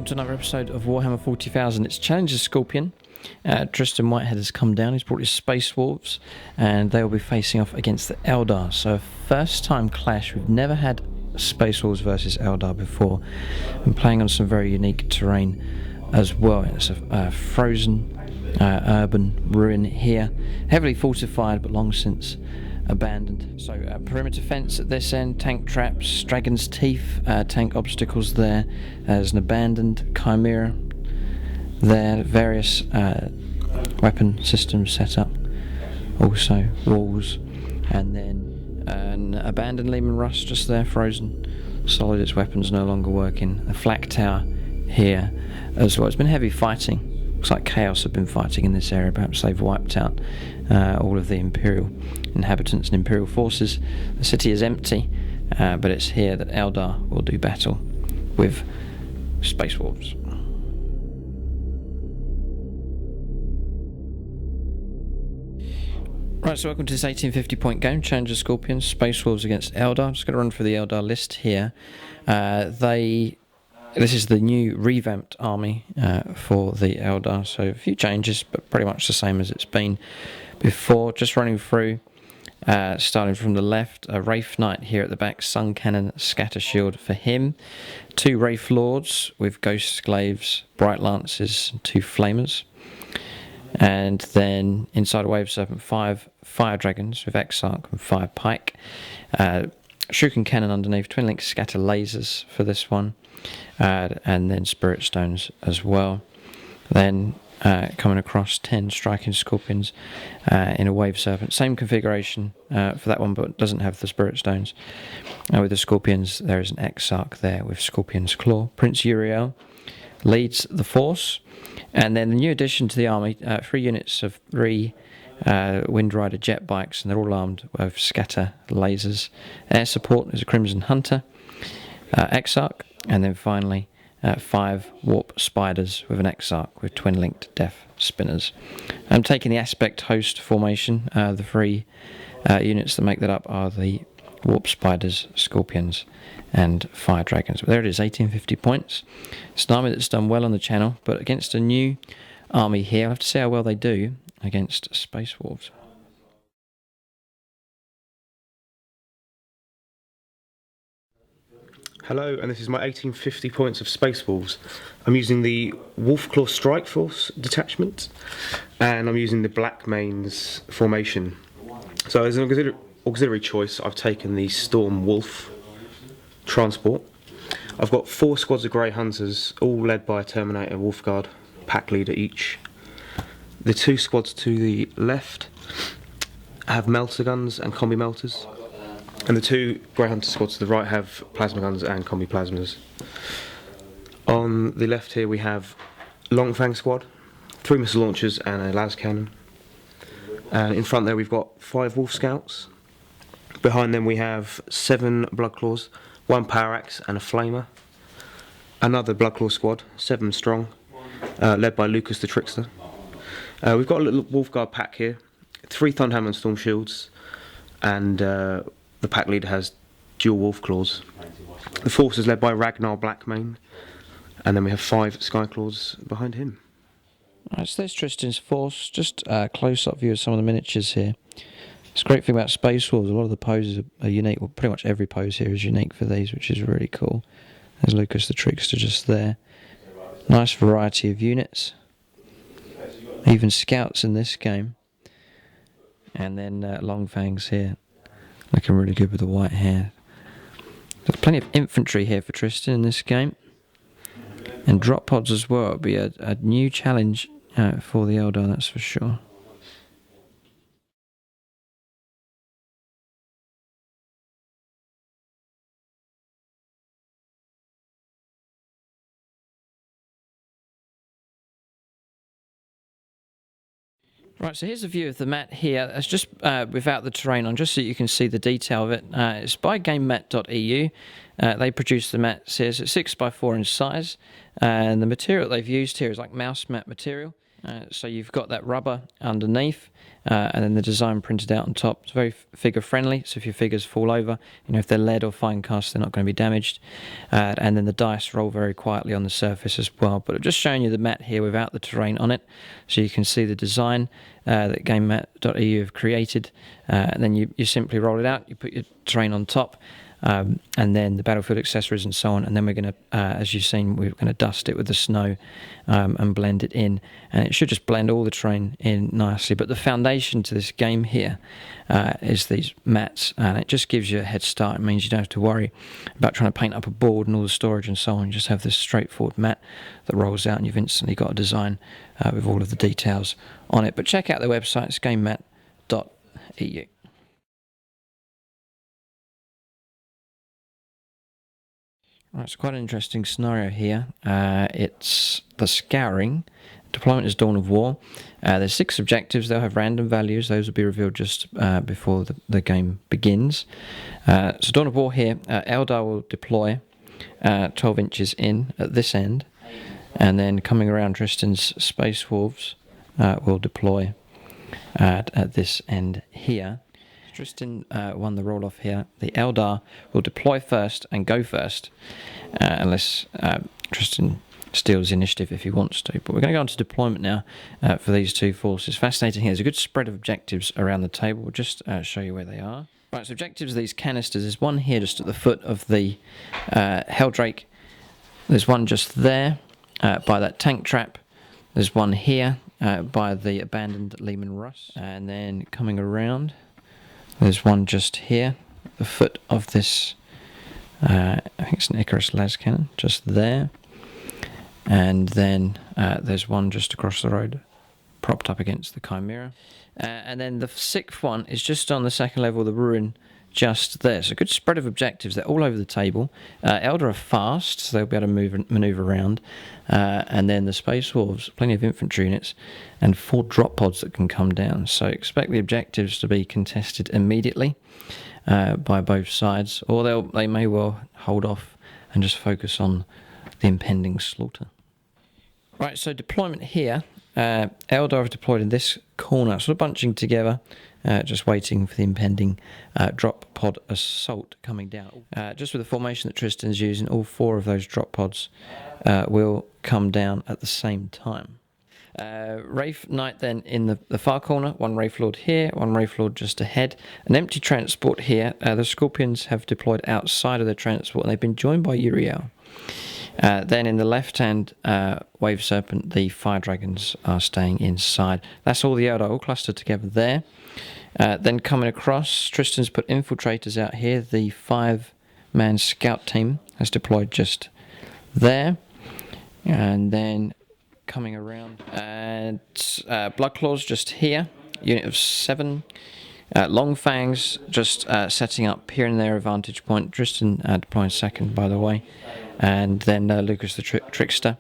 to another episode of Warhammer 40,000. It's Challenger Scorpion. Tristan Whitehead has come down. He's brought his Space Wolves, and they will be facing off against the Eldar. So a first-time clash. We've never had Space Wolves versus Eldar before. I'm playing on some very unique terrain as well. It's a frozen urban ruin here, heavily fortified but long since abandoned. So perimeter fence at this end, tank traps, dragon's teeth, tank obstacles there. There's an abandoned chimera there, various weapon systems set up, also walls, and then an abandoned Lehman Russ just there, frozen solid. Its weapons no longer working. A flak tower here as well. It's been heavy fighting. Looks like Chaos have been fighting in this area. Perhaps they've wiped out all of the Imperial inhabitants and Imperial forces. The city is empty, but it's here that Eldar will do battle with Space Wolves. Right, so welcome to this 1850 point game, Challenger Scorpions, Space Wolves against Eldar. I'm just going to run through the Eldar list here. This is the new revamped army for the Eldar, so a few changes, but pretty much the same as it's been before. Just running through, starting from the left, a Wraith Knight here at the back, Sun Cannon, Scatter Shield for him. 2 Wraith Lords with Ghost Glaives, Bright Lances, and 2 Flamers. And then inside a Wave Serpent, 5 Fire Dragons with Exarch and 5 Pike. Shuriken Cannon underneath, Twin Link Scatter Lasers for this one. And then Spirit Stones as well. Then coming across 10 Striking Scorpions in a Wave Serpent. Same configuration for that one, but doesn't have the Spirit Stones. With the Scorpions, there is an Exarch there with Scorpion's Claw. Prince Uriel leads the force. And then the new addition to the army, 3 units of 3 Wind Rider jet bikes, and they're all armed with Scatter Lasers. Air support is a Crimson Hunter, Exarch, and then finally 5 Warp Spiders with an Exarch with Twin Linked Death Spinners. I'm taking the Aspect Host formation. The 3 units that make that up are the Warp Spiders, Scorpions, and Fire Dragons. But there it is, 1850 points. It's an army that's done well on the channel, but against a new army here, I'll have to see how well they do against Space Wolves. Hello, and this is my 1850 points of Space Wolves. I'm using the Wolfclaw Strike Force detachment, and I'm using the Black Mains formation. So as an auxiliary choice, I've taken the Storm Wolf transport. I've got 4 squads of Grey Hunters, all led by a Terminator Wolfguard pack leader each. The 2 squads to the left have melter guns and combi melters, and the 2 Grey Hunter squads to the right have plasma guns and combi plasmas. On the left here we have Long Fang squad, 3 missile launchers and a las cannon. In front there we've got 5 Wolf Scouts. Behind them we have 7 Bloodclaws, 1 Power Axe and a Flamer. Another Bloodclaw squad, 7 strong, led by Lucas the Trickster. We've got a little Wolfguard pack here, 3 Thunderhammer and Storm Shields, and the pack leader has dual Wolf Claws. The force is led by Ragnar Blackmane, and then we have 5 Skyclaws behind him. Right, so there's Tristan's force. Just a close-up view of some of the miniatures here. It's a great thing about Space Wolves, a lot of the poses are unique. Well, pretty much every pose here is unique for these, which is really cool. There's Lucas the Trickster just there. Nice variety of units. Even Scouts in this game. And then Long Fangs here. Looking really good with the white hair. There's plenty of infantry here for Tristan in this game. And drop pods as well. It'll be a new challenge for the Eldar, that's for sure. Right, so here's a view of the mat here. It's just without the terrain on, just so you can see the detail of it. It's by gamemat.eu. They produce the mats here. So it's 6x4 in size. And the material they've used here is like mouse mat material. So you've got that rubber underneath, and then the design printed out on top. It's very figure friendly, so if your figures fall over, if they're lead or fine cast, they're not going to be damaged. And then the dice roll very quietly on the surface as well. But I'm just showing you the mat here without the terrain on it, so you can see the design that GameMat.eu have created. And then you simply roll it out, you put your terrain on top, and then the battlefield accessories and so on, and then we're going to, as you've seen, we're going to dust it with the snow and blend it in, and it should just blend all the terrain in nicely. But the foundation to this game here is these mats, and it just gives you a head start. It means you don't have to worry about trying to paint up a board and all the storage and so on. You just have this straightforward mat that rolls out, and you've instantly got a design with all of the details on it. But check out their website, it's GameMat.eu. Right, it's quite an interesting scenario here. It's the Scouring. Deployment is Dawn of War. There's 6 objectives. They'll have random values. Those will be revealed just before the game begins. So Dawn of War here, Eldar will deploy 12 inches in at this end, and then coming around, Tristan's Space Wolves will deploy at this end here. Tristan won the roll-off here. The Eldar will deploy first and go first, unless Tristan steals initiative if he wants to. But we're going to go on to deployment now for these two forces. Fascinating here. There's a good spread of objectives around the table. We'll just show you where they are. Right, so objectives of these canisters. There's one here just at the foot of the Helldrake. There's one just there by that tank trap. There's one here by the abandoned Leman Russ. And then coming around, there's one just here at the foot of this, I think it's an Icarus las cannon, just there. And then there's one just across the road, propped up against the Chimera. And then the 6th one is just on the 2nd level of the ruin, just there. So a good spread of objectives. They're all over the table. Eldar are fast, so they'll be able to manoeuvre around. And then the Space Wolves, plenty of infantry units, and 4 drop pods that can come down. So expect the objectives to be contested immediately by both sides, or they may well hold off and just focus on the impending slaughter. Right, so deployment here. Eldar have deployed in this corner, sort of bunching together, just waiting for the impending drop pod assault coming down. Just with the formation that Tristan's using, all 4 of those drop pods will come down at the same time. Wraith Knight then in the far corner, 1 Wraith Lord here, 1 Wraith Lord just ahead, an empty transport here. The Scorpions have deployed outside of the transport, and they've been joined by Uriel. Then in the left-hand Wave Serpent, the Fire Dragons are staying inside. That's all the Eldar, all clustered together there. Then coming across, Tristan's put infiltrators out here. The 5-man scout team has deployed just there. And then coming around, and Bloodclaws just here, unit of 7. Long Fangs just setting up here and there a vantage point. Tristan deploying 2nd, by the way. And then Lucas the Trickster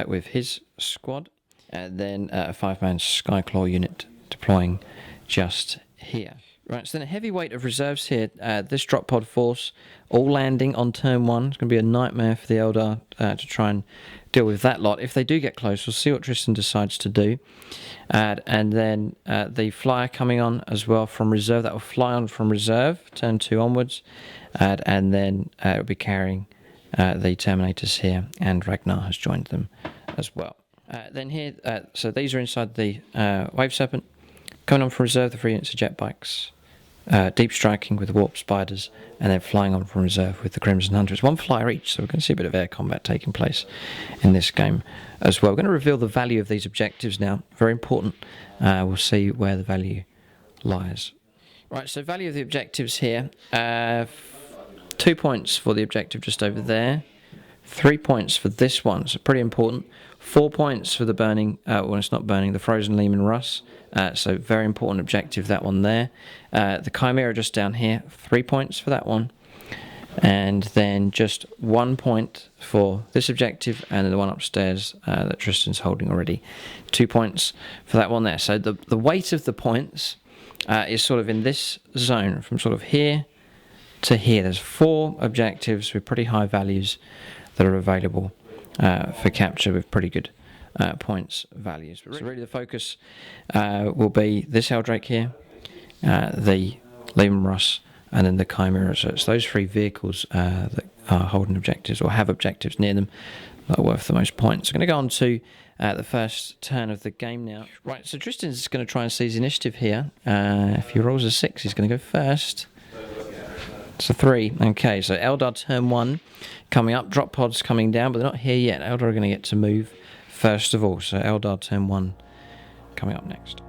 with his squad. And then a 5-man Skyclaw unit deploying just here. Right, so then a heavy weight of reserves here. This drop pod force, all landing on turn 1. It's going to be a nightmare for the Eldar to try and deal with that lot. If they do get close, we'll see what Tristan decides to do. And then the flyer coming on as well from reserve. That will fly on from reserve, turn 2 onwards. And then it will be carrying the Terminators here, and Ragnar has joined them as well. Then here, so these are inside the Wave Serpent. Coming on from reserve, the 3 units of jet bikes. Deep striking with the Warp Spiders, and then flying on from reserve with the Crimson Hunters. 1 flyer each, so we're going to see a bit of air combat taking place in this game as well. We're going to reveal the value of these objectives now. Very important. We'll see where the value lies. Right, so value of the objectives here. 2 points for the objective just over there. 3 points for this one, so pretty important. 4 points for the burning, well, it's not burning, the frozen Leman Russ. So very important objective, that one there. The Chimera just down here, 3 points for that one. And then just 1 point for this objective, and then the one upstairs that Tristan's holding already. 2 points for that one there. So the weight of the points is sort of in this zone, from sort of here to here. There's 4 objectives with pretty high values that are available for capture with pretty good points values. So really the focus will be this Eldrake here, the Leman Russ, and then the Chimera. So it's those 3 vehicles that are holding objectives or have objectives near them that are worth the most points. I'm going to go on to the first turn of the game now. Right, so Tristan's going to try and seize initiative here. If he rolls a 6, he's going to go first. It's a 3. Okay, so Eldar turn 1 coming up. Drop pods coming down, but they're not here yet. Eldar are going to get to move first of all. So Eldar turn 1 coming up next.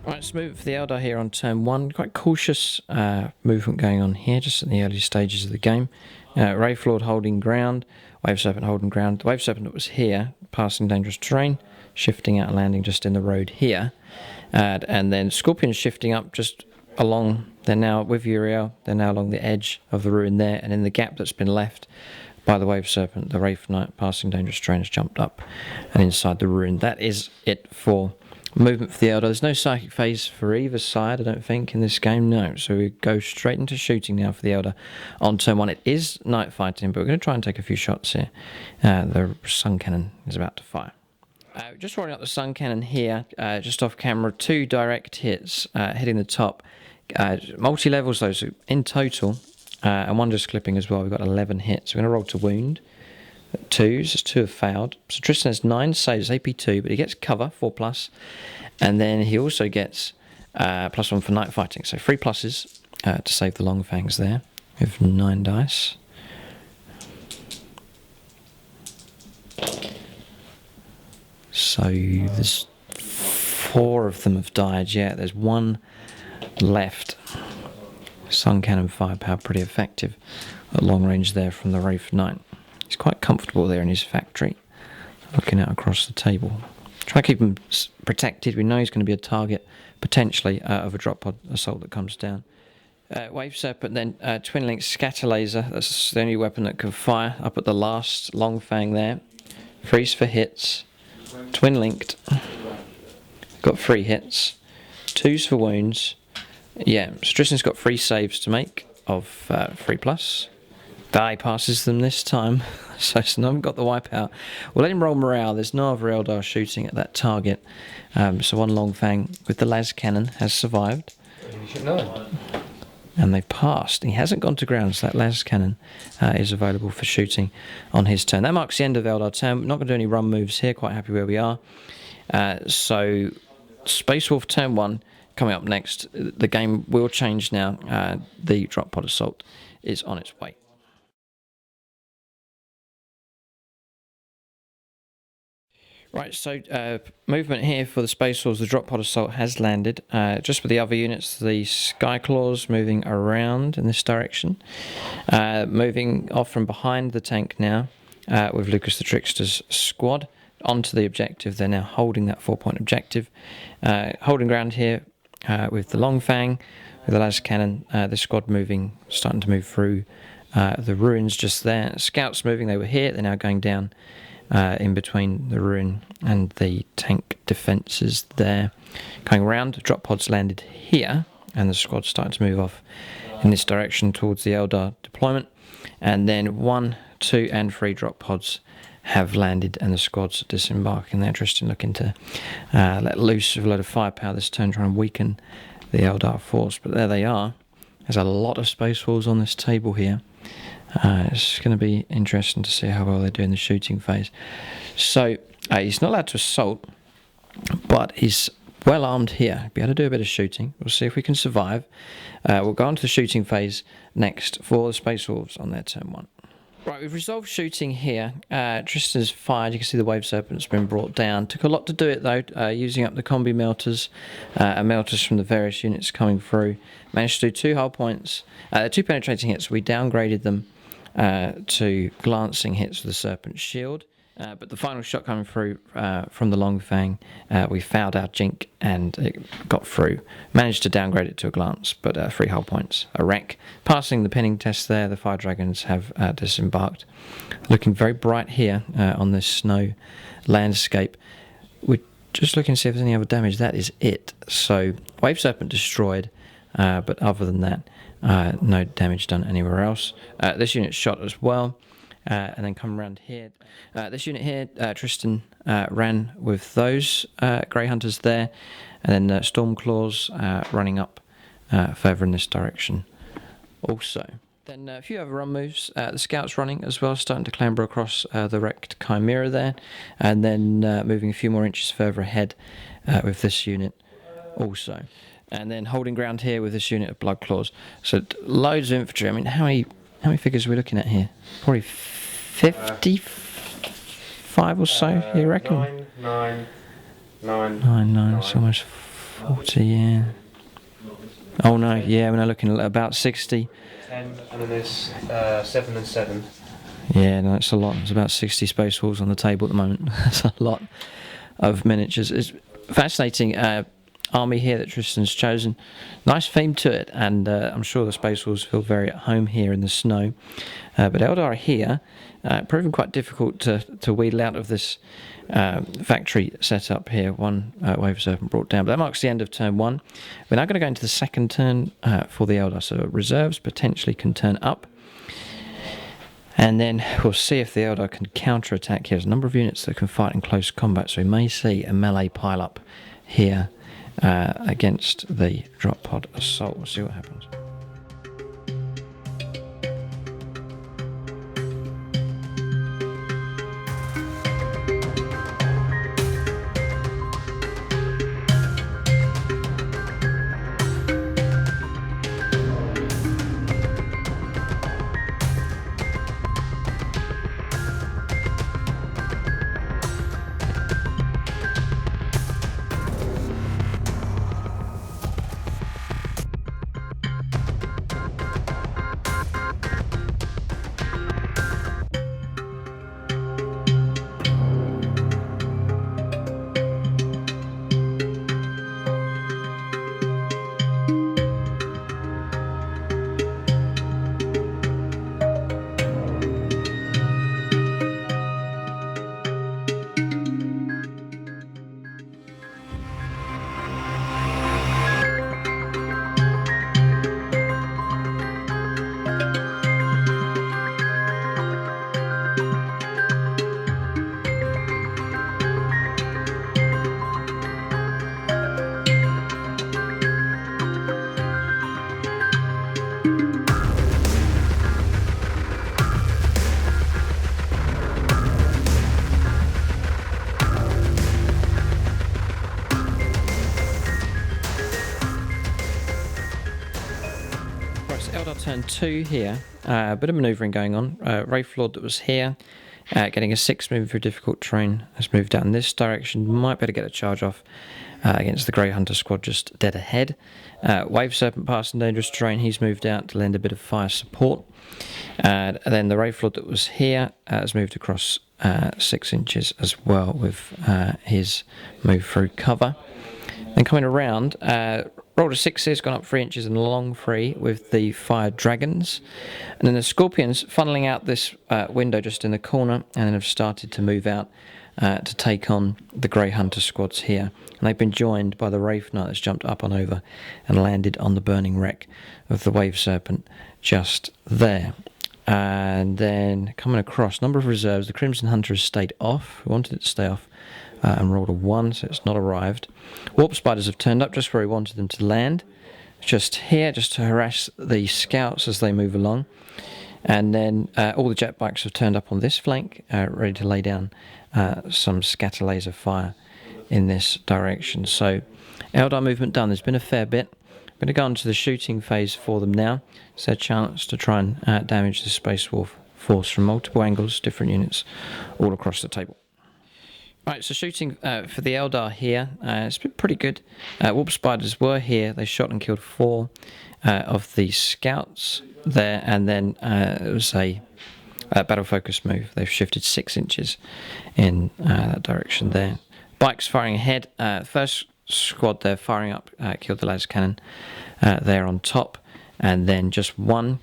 Right, let's move for the Eldar here on turn 1. Quite cautious movement going on here, just in the early stages of the game. Wraith Lord holding ground, Wave Serpent holding ground. The Wave Serpent that was here, passing dangerous terrain, shifting out and landing just in the road here. And then Scorpions shifting up just along, they're now with Uriel, they're now along the edge of the ruin there, and in the gap that's been left by the Wave Serpent, the Wraith Knight passing dangerous terrain has jumped up and inside the ruin. That is it for movement for the Eldar. There's no psychic phase for either side, I don't think, in this game, no. So we go straight into shooting now for the Eldar on turn 1. It is night fighting, but we're going to try and take a few shots here. The Sun Cannon is about to fire. Just rolling up the Sun Cannon here, just off camera. 2 direct hits hitting the top. Multi-levels, those in total, and 1 just clipping as well. We've got 11 hits. We're going to roll to wound. 2s, as 2 have failed. So Tristan has 9 saves, AP 2, but he gets cover, 4+, and then he also gets +1 for night fighting. So 3 pluses to save the long fangs there with 9 dice. So there's 4 of them have died yet. There's 1 left. Sun Cannon firepower pretty effective at long range there from the Wraith Knight. He's quite comfortable there in his factory, looking out across the table. Try to keep him protected. We know he's going to be a target, potentially, of a drop pod assault that comes down. Wave Serpent, then Twin Link Scatter Laser. That's the only weapon that can fire up at the last long fang there. Freeze for hits. Twin Linked. Got 3 hits. 2s for wounds. Yeah, so Tristan's got 3 saves to make of 3+. He passes them this time, so I've got the wipeout. We'll let him roll morale. There's no other Eldar shooting at that target. So one long fang with the las cannon has survived. You should know. And they've passed. He hasn't gone to ground, so that las cannon is available for shooting on his turn. That marks the end of Eldar turn. We're not going to do any run moves here, quite happy where we are. So Space Wolf turn 1 coming up next. The game will change now. The drop pod assault is on its way. Right, so movement here for the Space Wolves. The drop pod assault has landed. Just with the other units, the Skyclaws moving around in this direction. Moving off from behind the tank now with Lucas the Trickster's squad onto the objective. They're now holding that 4-point objective. Holding ground here with the long fang, with the las cannon. The squad starting to move through the ruins just there. Scouts moving, they were here, they're now going down in between the ruin and the tank defences there. Going around, drop pods landed here, and the squad's starting to move off in this direction towards the Eldar deployment. And then 1, 2 and 3 drop pods have landed, and the squad's disembarking there. Tristan looking to let loose with a load of firepower this turn, trying to weaken the Eldar force. But there they are. There's a lot of Space Wolves on this table here. It's going to be interesting to see how well they do in the shooting phase. So he's not allowed to assault, but he's well armed here. He'll be able to do a bit of shooting. We'll see if we can survive. We'll go on to the shooting phase next for the Space Wolves on their turn 1. Right, we've resolved shooting here. Tristan's fired. You can see the Wave Serpent's been brought down. Took a lot to do it though, using up the combi melters and melters from the various units coming through. Managed to do 2 hull points, 2 penetrating hits. We downgraded them to glancing hits with the Serpent Shield. But the final shot coming through from the long fang, we fouled our jink and it got through. Managed to downgrade it to a glance, but 3 hull points, a wreck. Passing the pinning test there, the Fire Dragons have disembarked. Looking very bright here on this snow landscape. We're just looking to see if there's any other damage. That is it. So Wave Serpent destroyed, but other than that, no damage done anywhere else. This unit shot as well. And then come around here. This unit here, Tristan ran with those Grey Hunters there, and then Stormclaws running up further in this direction also. Then a few other run moves. The Scouts running as well, starting to clamber across the wrecked Chimera there, and then moving a few more inches further ahead with this unit also. And then holding ground here with this unit of Bloodclaws. So loads of infantry. I mean, how many figures are we looking at here? Probably 55 or so, you reckon? Nine. It's almost 40, yeah. Oh no, yeah, we're now looking at about 60. 10, and then there's 7 and 7. Yeah, no, it's a lot. There's about 60 Space Wolves on the table at the moment. That's a lot of miniatures. It's fascinating army here that Tristan's chosen. Nice theme to it, and I'm sure the Space Wolves feel very at home here in the snow. But Eldar are here, proving quite difficult to wheedle out of this factory setup here. One Wave Serpent brought down, but that marks the end of turn 1. We're now going to go into the second turn for the Eldar, so reserves potentially can turn up. And then we'll see if the Eldar can counter-attack here. There's a number of units that can fight in close combat, so we may see a melee pile-up here against the drop pod assault. We'll see what happens. turn 2 here, a bit of manoeuvring going on. Wraith Lord that was here, getting a 6 moving through difficult terrain, has moved out in this direction. Might be able to get a charge off against the Grey Hunter squad just dead ahead. Wave Serpent passing dangerous terrain, he's moved out to lend a bit of fire support. And then the Wraith Lord that was here has moved across 6 inches as well with his move through cover. Then coming around, rolled a 6 here, gone up 3 inches and a long 3 with the Fire Dragons. And then the Scorpions funneling out this window just in the corner and then have started to move out to take on the Grey Hunter squads here. And they've been joined by the Wraith Knight that's jumped up and over and landed on the burning wreck of the Wave Serpent just there. And then coming across, number of reserves, the Crimson Hunter has stayed off. We wanted it to stay off and rolled a 1, so it's not arrived. Warp Spiders have turned up just where we wanted them to land. Just here, just to harass the scouts as they move along. And then all the jet bikes have turned up on this flank, ready to lay down some scatter laser fire in this direction. So Eldar movement done. There's been a fair bit. I'm going to go on to the shooting phase for them now. It's their chance to try and damage the Space Wolf force from multiple angles, different units all across the table. Right, so shooting for the Eldar here, it's been pretty good. Warp Spiders were here. They shot and killed 4 of the scouts there, and then it was a battle focus move. They've shifted 6 inches in that direction there. Bikes firing ahead. First squad there firing up, killed the las cannon there on top, and then just 1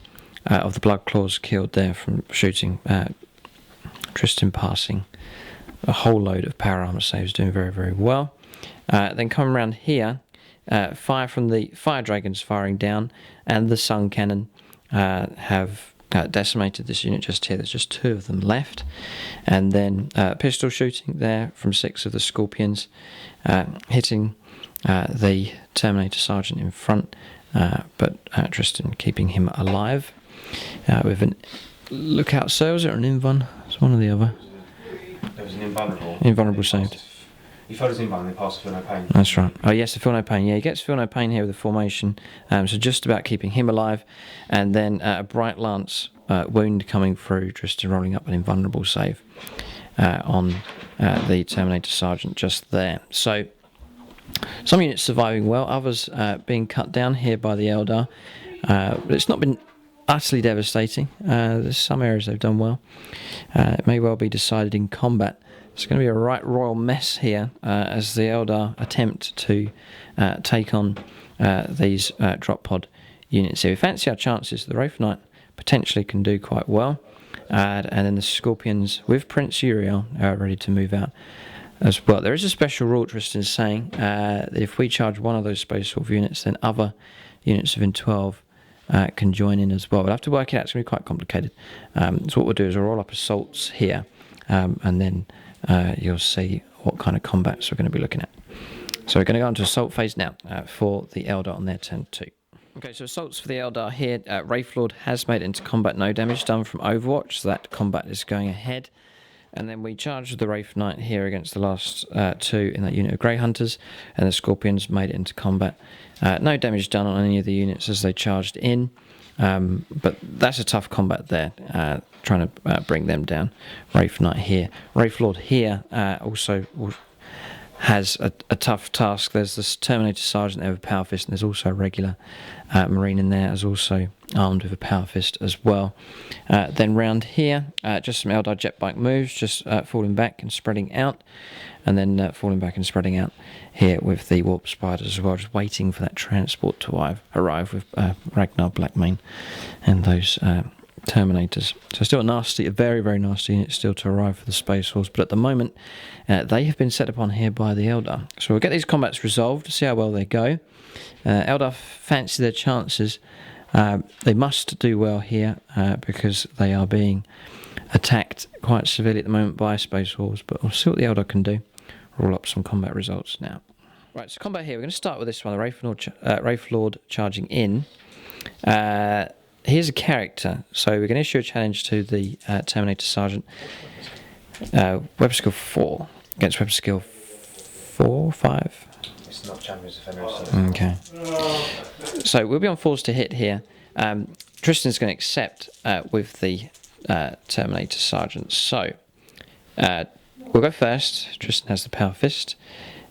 of the Blood Claws killed there from shooting. Tristan passing a whole load of power armor saves, doing very, very well. Then coming around here, fire from the Fire Dragons firing down, and the Sun Cannon have decimated this unit just here. There's just 2 of them left. And then pistol shooting there from 6 of the Scorpions, hitting the Terminator Sergeant in front, but Tristan keeping him alive. With an lookout sales or an invuln? It's one or the other. There was an invulnerable. Invulnerable saved. He felt his invuln, he passed Feel No Pain. That's right. Oh yes, the Feel No Pain. Yeah, he gets Feel No Pain here with the formation. So just about keeping him alive. And then a Bright Lance wound coming through, Tristan rolling up an invulnerable save on the Terminator Sergeant just there. So some units surviving well, others being cut down here by the Eldar. But it's not been utterly devastating. There's some areas they've done well. It may well be decided in combat. It's going to be a right royal mess here as the Eldar attempt to take on these drop pod units here. We fancy our chances. The Wraith Knight potentially can do quite well. And then the Scorpions with Prince Uriel are ready to move out as well. There is a special rule, Tristan is saying, that if we charge one of those Space Wolf units, then other units within 12 can join in as well. We'll have to work it out. It's going to be quite complicated. So what we'll do is we'll roll up assaults here, and then you'll see what kind of combats we're going to be looking at. So we're going to go into assault phase now for the Eldar on their turn 2. Okay, so assaults for the Eldar here. Wraith Lord has made it into combat, no damage done from Overwatch, so that combat is going ahead. And then we charged the Wraith Knight here against the last 2 in that unit of Grey Hunters, and the Scorpions made it into combat. No damage done on any of the units as they charged in, but that's a tough combat there, trying to bring them down. Wraith Knight here. Wraith Lord here also has a tough task. There's this Terminator Sergeant there with Power Fist, and there's also a regular Marine in there, as also armed with a Power Fist as well. Then round here, just some Eldar jet bike moves, just falling back and spreading out, and then falling back and spreading out here with the Warp Spiders as well, just waiting for that transport to arrive with Ragnar Blackmane and those Terminators. So still a very, very nasty unit still to arrive for the Space Wolves, but at the moment they have been set upon here by the Eldar. So we'll get these combats resolved, see how well they go. Eldar fancy their chances. They must do well here because they are being attacked quite severely at the moment by Space Wolves, but we'll see what the Eldar can do. Roll up some combat results now. Right, so combat here, we're going to start with this one, the Wraith Lord charging in. Here's a character, so we're going to issue a challenge to the Terminator Sergeant. Weapon skill 4 against weapon skill 4, 5. It's not Champions Defender. Okay. So we'll be on 4s to hit here. Tristan's going to accept with the Terminator Sergeant. So we'll go first. Tristan has the Power Fist.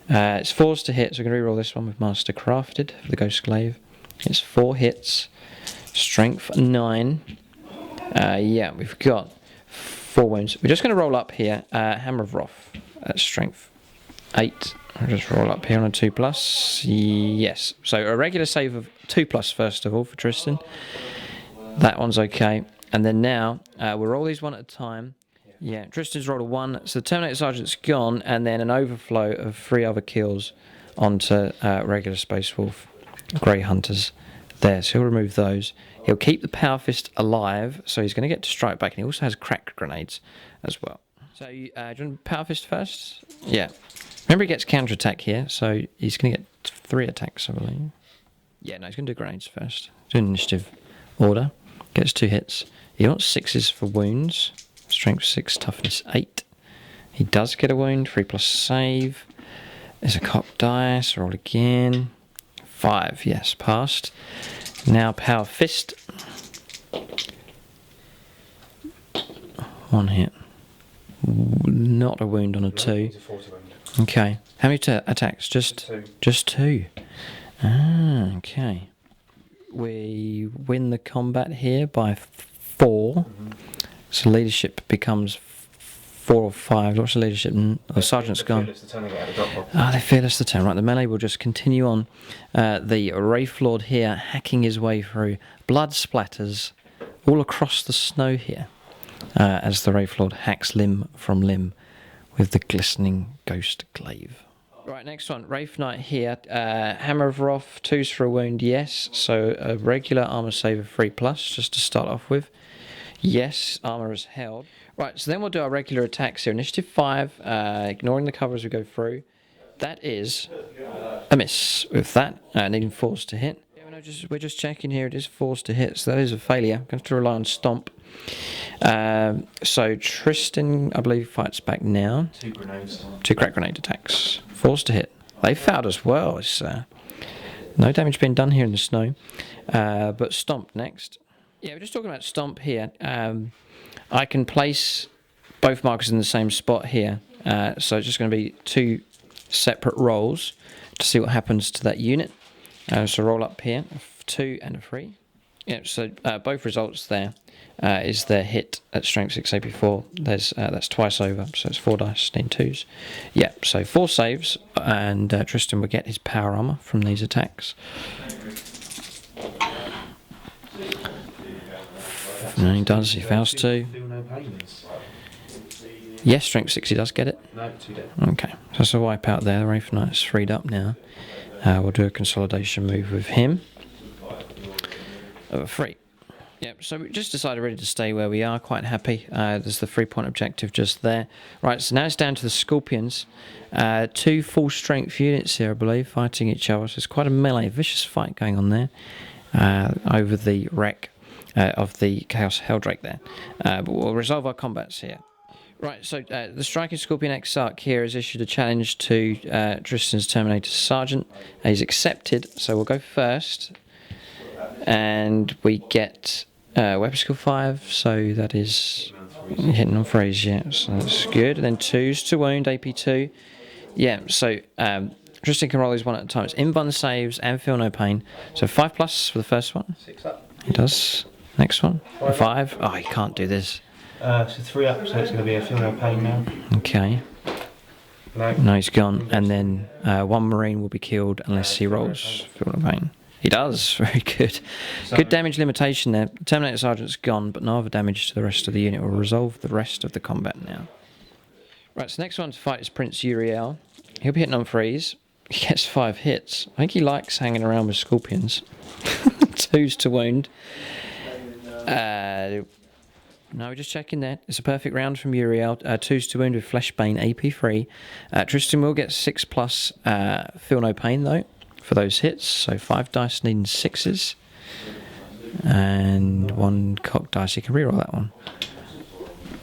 It's 4s to hit, so we're going to reroll this one with Master Crafted for the Ghost Glaive. It's 4 hits, Strength 9. Yeah, we've got 4 wounds. We're just going to roll up here. Hammer of Wrath at Strength 8. I'll just roll up here on a 2+. Yes, so a regular save of 2+ first of all for Tristan. That one's okay. And then now we'll roll these one at a time. Yeah, Tristan's rolled a 1, so the Terminator Sergeant's gone, and then an overflow of 3 other kills onto regular Space Wolf Grey Hunters there. So he'll remove those. He'll keep the Power Fist alive, so he's going to get to strike back, and he also has crack grenades as well. So do you want Power Fist first? Yeah. Remember he gets counterattack here, so he's going to get 3 attacks, I believe. Yeah, no, he's going to do grenades first. Do initiative order. Gets 2 hits. He wants 6s for wounds. Strength 6, toughness 8. He does get a wound, 3+ save. There's a cocked dice, roll again. 5, yes, passed. Now Power Fist. 1 hit. Not a wound on a 2. Okay. How many attacks? Just 2. Ah, okay. We win the combat here by 4. So leadership becomes 4 or 5. What's the leadership? Oh, Sergeant's gone. They fearless the turn. Right, the melee will just continue on. The Wraith Lord here hacking his way through. Blood splatters all across the snow here as the Wraith Lord hacks limb from limb with the glistening Ghost Glaive. Right, next one. Wraith Knight here. Hammer of Wrath, 2s for a wound, yes. So a regular armor save of 3+, just to start off with. Yes, armor is held. Right, so then we'll do our regular attacks here. Initiative 5, ignoring the cover as we go through. That is a miss with that, needing 4s to hit. Yeah, we're just checking here. It is 4s to hit, so that is a failure. I'm going to have to rely on Stomp. So Tristan, I believe, fights back now. 2 grenades. 2 crack grenade attacks. 4s to hit. They failed as well. It's, no damage being done here in the snow. But Stomp next. Yeah, we're just talking about Stomp here. I can place both markers in the same spot here. So it's just going to be 2 separate rolls to see what happens to that unit. So roll up here, 2 and a 3. Yeah, so both results there is their hit at Strength 6 AP4. That's twice over, so it's 4 dice, need 2s. Yeah, so 4 saves, and Tristan will get his power armor from these attacks. No, he does. He fails to. Yes, Strength 6, he does get it. No, 2 dead. Okay, so that's a wipe out there. The Wraith Knight's freed up now. We'll do a consolidation move with him. Of a 3. Yep, so we just decided really to stay where we are. Quite happy. There's the 3-point objective just there. Right, so now it's down to the Scorpions. 2 full strength units here, I believe, fighting each other. So it's quite a melee, vicious fight going on there over the wreck of the Chaos Helldrake there. But we'll resolve our combats here. Right, so the Striking Scorpion Exarch here has issued a challenge to Tristan's Terminator Sergeant. He's accepted, so we'll go first. And we get weapon skill 5, so that is hitting on phrase, yeah, so that's good. And then 2s to wound, AP2. Yeah, so Tristan can roll these one at a time. It's invuln saves and feel no pain. So 5+ for the first one. 6 up. He does. Next one. 5. Oh, he can't do this. So 3 up, so it's going to be a feel no pain now. Okay. No, he's gone. And then 1 Marine will be killed unless he rolls feel no pain. He does. Very good. Good damage limitation there. Terminator Sergeant's gone, but no other damage to the rest of the unit. Will resolve the rest of the combat now. Right, so next one to fight is Prince Uriel. He'll be hitting on freeze. He gets 5 hits. I think he likes hanging around with Scorpions. 2s to wound. No, we're just checking that. It's a perfect round from Uriel. 2s to wound with Fleshbane, AP3. Tristan will get 6+. Feel no pain, though, for those hits. So 5 dice needing 6s. And 1 cocked dice. You can reroll that one.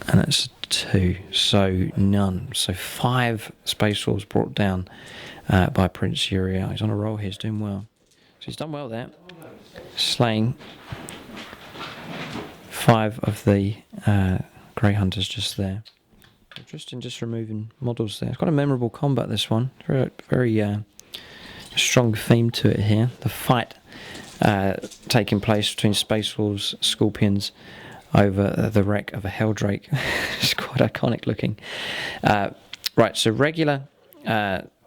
And that's 2. So none. So 5 Space Wolves brought down by Prince Uriel. He's on a roll here. He's doing well. So he's done well there. Slaying 5 of the Grey Hunters just there. Tristan just removing models there. It's quite a memorable combat, this one. Very strong theme to it here. The fight taking place between Space Wolves, Scorpions, over the wreck of a Helldrake. It's quite iconic looking. Right, so regular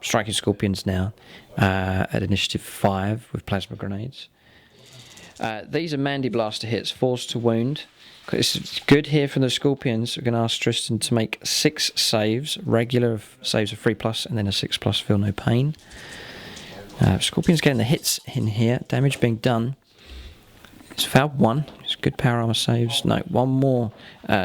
striking Scorpions now at initiative 5 with plasma grenades. These are Mandy Blaster hits, force to wound. It's good here from the Scorpions. We're going to ask Tristan to make 6 saves, regular saves of 3+, and then a 6+, feel no pain. Scorpions getting the hits in here, damage being done. It's fouled 1. It's good power armor saves. No, 1 more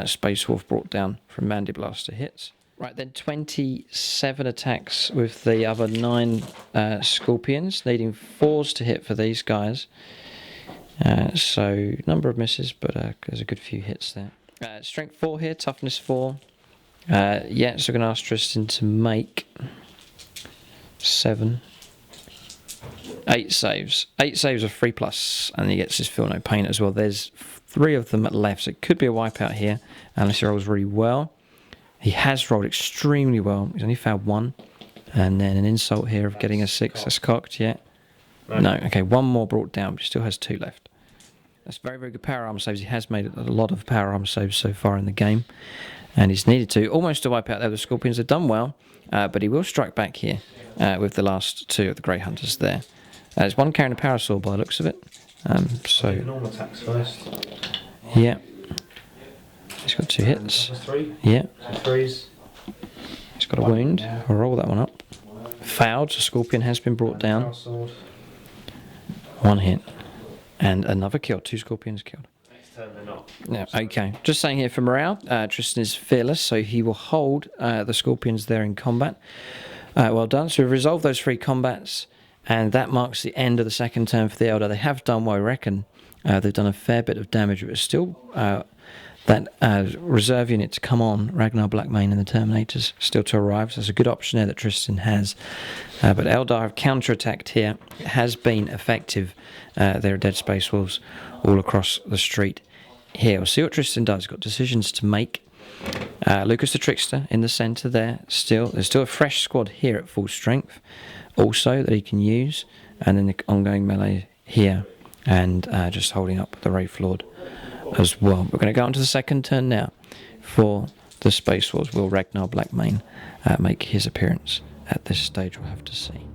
Space Wolf brought down from Mandy Blaster hits. Right, then 27 attacks with the other 9 Scorpions, needing 4s to hit for these guys. So, number of misses, but there's a good few hits there. Strength 4 here, toughness 4. Yeah, so we're going to ask Tristan to make 8 saves. 8 saves of 3+, and he gets his feel no pain as well. There's 3 of them at left, so it could be a wipeout here, unless he rolls really well. He has rolled extremely well. He's only fouled 1. And then an insult here of getting a 6. That's cocked, yeah. No, okay, 1 more brought down, but he still has 2 left. That's very, very good power armor saves. He has made a lot of power armor saves so far in the game. And he's needed to. Almost to wipe out there. The Scorpions have done well, but he will strike back here with the last 2 of the Grey Hunters there. There's 1 carrying a Parasol by the looks of it. So normal attacks first. Yeah. He's got 2 hits. 3. Yeah. 3s. He's got a wound. I'll roll that one up. Fouled, so Scorpion has been brought down. 1 hit. And another kill. 2 Scorpions killed. Next turn they're not. Yeah, okay. Just saying here for morale, Tristan is fearless, so he will hold the Scorpions there in combat. Well done. So we've resolved those 3 combats, and that marks the end of the second turn for the Eldar. They have done well, I reckon. They've done a fair bit of damage, but it's still that reserve unit to come on, Ragnar Blackmane and the Terminators, still to arrive. So there's a good option there that Tristan has. But Eldar have counter-attacked here. It has been effective. There are dead Space Wolves all across the street here. We'll see what Tristan does. He's got decisions to make. Lucas the Trickster in the centre there. There's still a fresh squad here at full strength also that he can use. And then the ongoing melee here. And just holding up the Wraith Lord as well. We're going to go on to the second turn now for the Space Wolves. Will Ragnar Blackmane make his appearance at this stage? We'll have to see.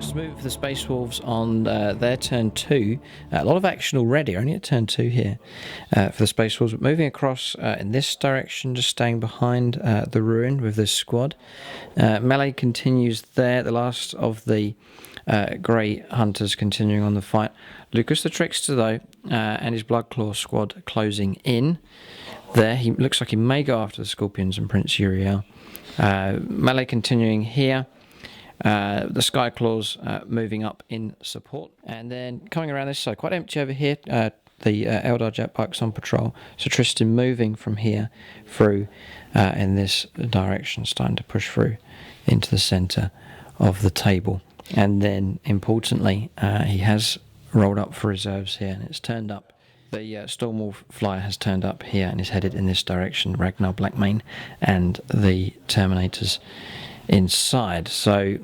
let's move for the Space Wolves on their turn 2. A lot of action already, only at turn 2 here for the Space Wolves. But moving across in this direction, just staying behind the ruin with this squad. Melee continues there, the last of the Grey Hunters continuing on the fight. Lucas the Trickster, though, and his Bloodclaw squad closing in. There, he looks like he may go after the Scorpions and Prince Uriel. Melee continuing here. The Skyclaws moving up in support. And then coming around this side, quite empty over here. The Eldar jetbikes on patrol. So Tristan moving from here through in this direction, starting to push through into the centre of the table. And then, importantly, he has rolled up for reserves here, and it's turned up. The Stormwolf Flyer has turned up here and is headed in this direction. Ragnar Blackmane and the Terminators inside. So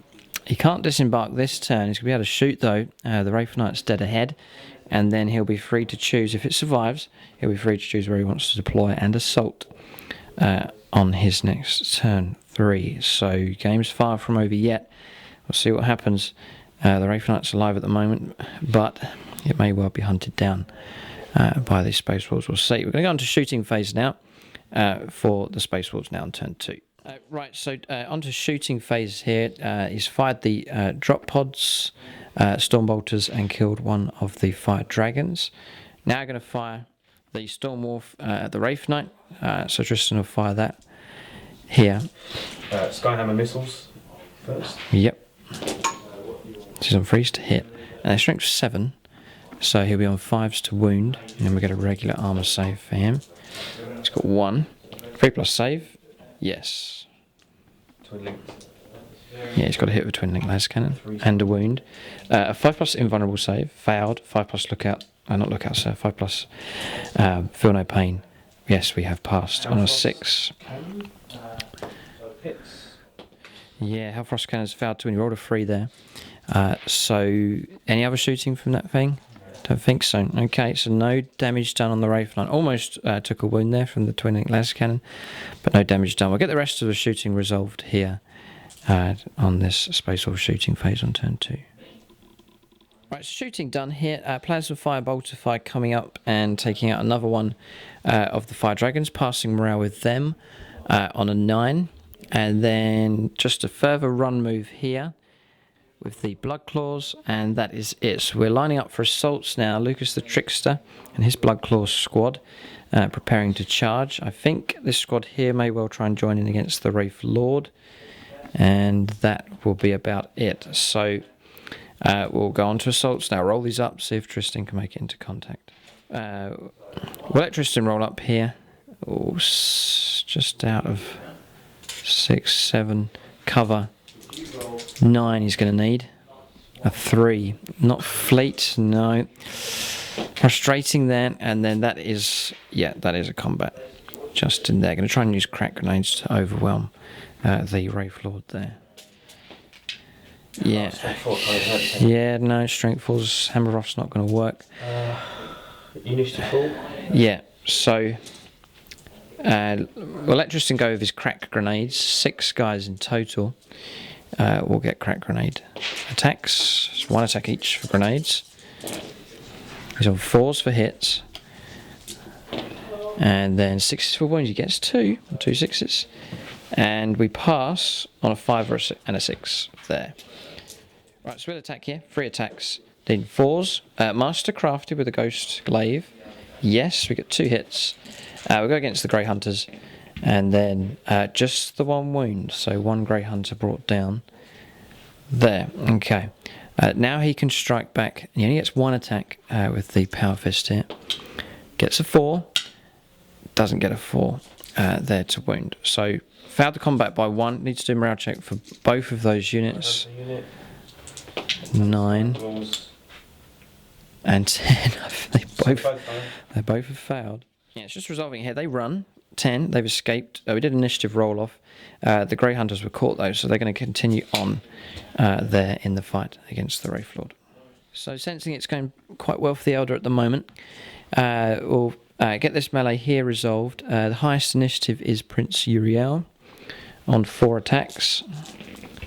he can't disembark this turn. He's going to be able to shoot, though. The Wraith Knight's dead ahead. And then he'll be free to choose, if it survives, he'll be free to choose where he wants to deploy and assault on his next turn 3. So game's far from over yet. We'll see what happens. The Wraith Knight's alive at the moment, but it may well be hunted down by these Space Wolves. We'll see. We're going to go on to shooting phase now for the Space Wolves now on turn 2. Right, so on to shooting phase here. He's fired the drop pods, Stormbolters, and killed one of the fire dragons. Now going to fire the Stormwolf at the Wraith Knight. So Tristan will fire that here. Skyhammer missiles first. Yep. He's on 3s to hit. Strength 7. So he'll be on 5s to wound. And then we get a regular armour save for him. He's got 1. 3+ save. Yes. Twin link. Yeah, he's got a hit with a twin link laser cannon and a wound. A 5+ invulnerable save. Failed. 5+ lookout. Not lookout, sir. 5+ feel no pain. Yes, we have passed on a 6. Yeah, Hellfrost Cannon's failed to win. You rolled a 3 there. So, any other shooting from that thing? Don't think so. Okay, so no damage done on the Wraith Knight. Almost took a wound there from the twin link laser cannon, but no damage done. We'll get the rest of the shooting resolved here on this Space Wolf shooting phase on turn 2. Right, so shooting done here. Plasma Fire, Bolter Fire coming up and taking out another one of the Fire Dragons, passing morale with them on a 9. And then just a further run move here with the Bloodclaws, and that is it. So we're lining up for assaults now. Lucas the Trickster and his Bloodclaw squad preparing to charge. I think this squad here may well try and join in against the Wraith Lord, and that will be about it. So we'll go on to assaults now. Roll these up, see if Tristan can make it into contact. We'll let Tristan roll up here. Oh, just out of 6, 7, cover. 9 he's going to need. A 3. Not fleet, no. Frustrating then, and then that is a combat. Just in there. Going to try and use crack grenades to overwhelm the Wraith Lord there. Yeah. Yeah, no, Strength 4's Hammer Rough's not going to work. Initiative 4? Yeah, so we'll let Tristan go with his crack grenades. 6 guys in total will get crack grenade attacks. It's 1 attack each for grenades. He's on 4s for hits. And then 6s for wounds. He gets 2 6s. And we pass on a 5 and a 6 there. Right, so we'll attack here. 3 attacks. Then 4s. Master crafted with a Ghost Glaive. Yes, we get 2 hits. We'll go against the Grey Hunters. And then just the 1 wound. So 1 Grey Hunter brought down. There. Okay. Now he can strike back. He only gets 1 attack with the Power Fist here. Gets a 4. Doesn't get a 4 there to wound. So failed the combat by 1. Needs to do a morale check for both of those units. 9 and 10. They both have failed. Yeah, it's just resolving here. They run. 10. They've escaped. We did initiative roll off. The Grey Hunters were caught though, so they're going to continue on there in the fight against the Wraith Lord. So sensing it's going quite well for the Eldar at the moment, we'll get this melee here resolved. The highest initiative is Prince Uriel on 4 attacks.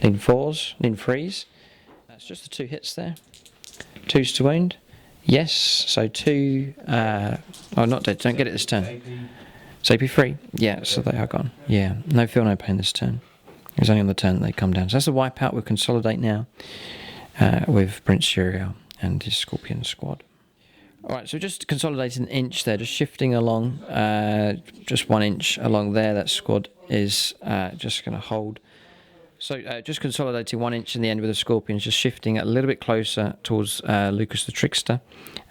Then 4s, then 3s. It's just the 2 hits there. 2s to wound. Yes, so 2... oh, not dead. Don't get it this turn. It's AP 3. Yeah, so they are gone. Yeah, no feel, no pain this turn. It was only on the turn that they come down. So that's a wipeout. We'll consolidate now with Prince Uriel and his Scorpion squad. Alright, so just consolidating an inch there, just shifting along, just 1 inch along there. That squad is just going to hold. So just consolidating 1 inch in the end with the Scorpions, just shifting a little bit closer towards Lucas the Trickster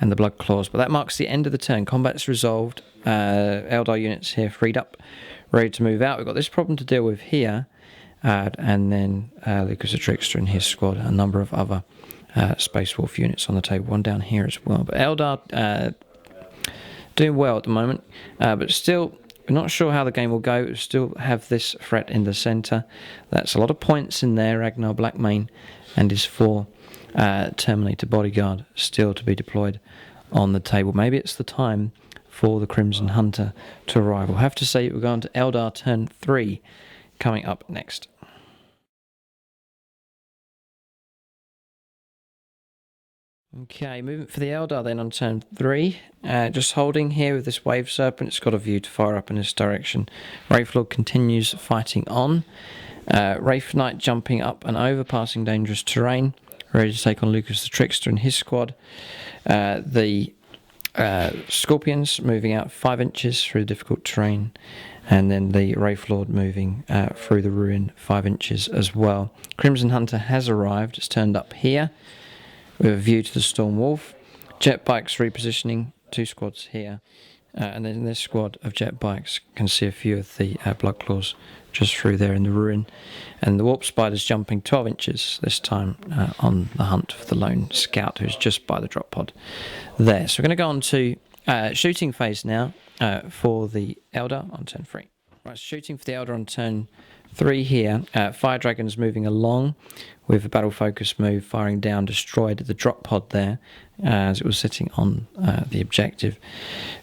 and the Blood Claws. But that marks the end of the turn. Combat's resolved. Eldar units here freed up, ready to move out. We've got this problem to deal with here. And then Lucas the Trickster and his squad, a number of other Space Wolf units on the table, one down here as well. But Eldar doing well at the moment, but still we're not sure how the game will go. We still have this threat in the centre. That's a lot of points in there. Ragnar Blackmane and his 4 Terminator Bodyguard still to be deployed on the table. Maybe it's the time for the Crimson Hunter to arrive. We'll have to say we're going to Eldar turn 3 coming up next. Okay, moving for the Eldar then on turn 3. Just holding here with this Wave Serpent. It's got a view to fire up in this direction. Wraithlord continues fighting on. Wraith Knight jumping up and over, passing dangerous terrain. Ready to take on Lucas the Trickster and his squad. The Scorpions moving out 5 inches through the difficult terrain. And then the Wraithlord moving through the ruin 5 inches as well. Crimson Hunter has arrived. It's turned up here with a view to the Storm Wolf. Jet bikes repositioning, 2 squads here. And then this squad of jet bikes can see a few of the Blood Claws just through there in the ruin. And the Warp Spider's jumping 12 inches this time on the hunt for the lone scout who's just by the drop pod there. So we're going to go on to shooting phase now for the Eldar on turn 3. Right, shooting for the Eldar on turn 3 here. Fire Dragons moving along with a battle focus move, firing down, destroyed the drop pod there as it was sitting on the objective.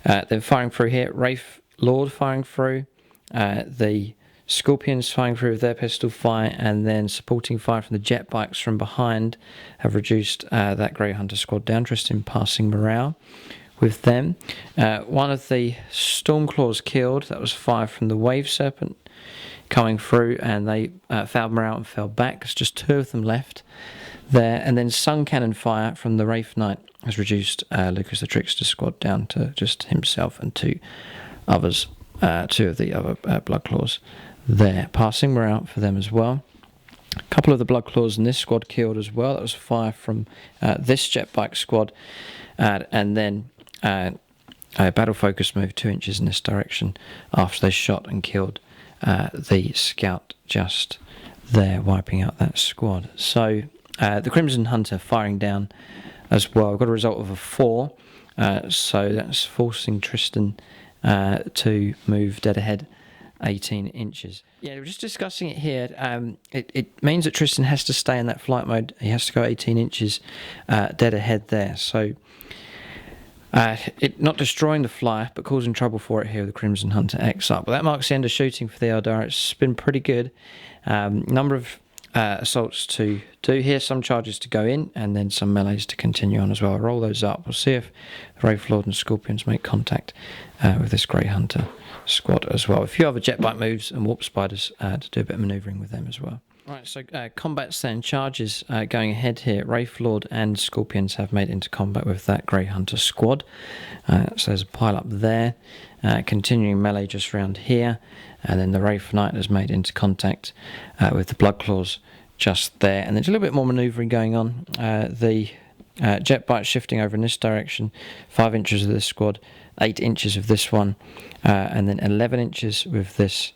Then firing through here, Wraith Lord firing through, the Scorpions firing through with their pistol fire, and then supporting fire from the jet bikes from behind have reduced that Grey Hunter squad down. Tristan passing morale with them. One of the Stormclaws killed. That was fire from the Wave Serpent coming through, and they fouled morale and fell back. There's just 2 of them left there. And then Sun Cannon fire from the Wraith Knight has reduced Lucas the Trickster squad down to just himself and 2 others, 2 of the other Blood Claws there. Passing morale for them as well. A couple of the Blood Claws in this squad killed as well. That was fire from this jet bike squad. And then a battle focus move 2 inches in this direction after they shot and killed the scout just there, wiping out that squad. So the Crimson Hunter firing down as well. We've got a result of a 4, so that's forcing Tristan to move dead ahead 18 inches. Yeah, we're just discussing it here. It means that Tristan has to stay in that flight mode. He has to go 18 inches dead ahead there. So it not destroying the flyer, but causing trouble for it here with the Crimson Hunter X up. But that marks the end of shooting for the Eldar. It's been pretty good. Number of assaults to do here, some charges to go in, and then some melees to continue on as well. I'll roll those up. We'll see if the Wraithlord and Scorpions make contact with this Grey Hunter squad as well. A few other jet bike moves and Warp Spiders to do a bit of manoeuvring with them as well. Right, so combats then, charges going ahead here. Wraithlord and Scorpions have made into combat with that Grey Hunter squad. So there's a pile up there. Continuing melee just around here. And then the Wraith Knight has made into contact with the Blood Claws just there. And there's a little bit more manoeuvring going on. The jet bike shifting over in this direction. 5 inches of this squad, 8 inches of this one, and then 11 inches with this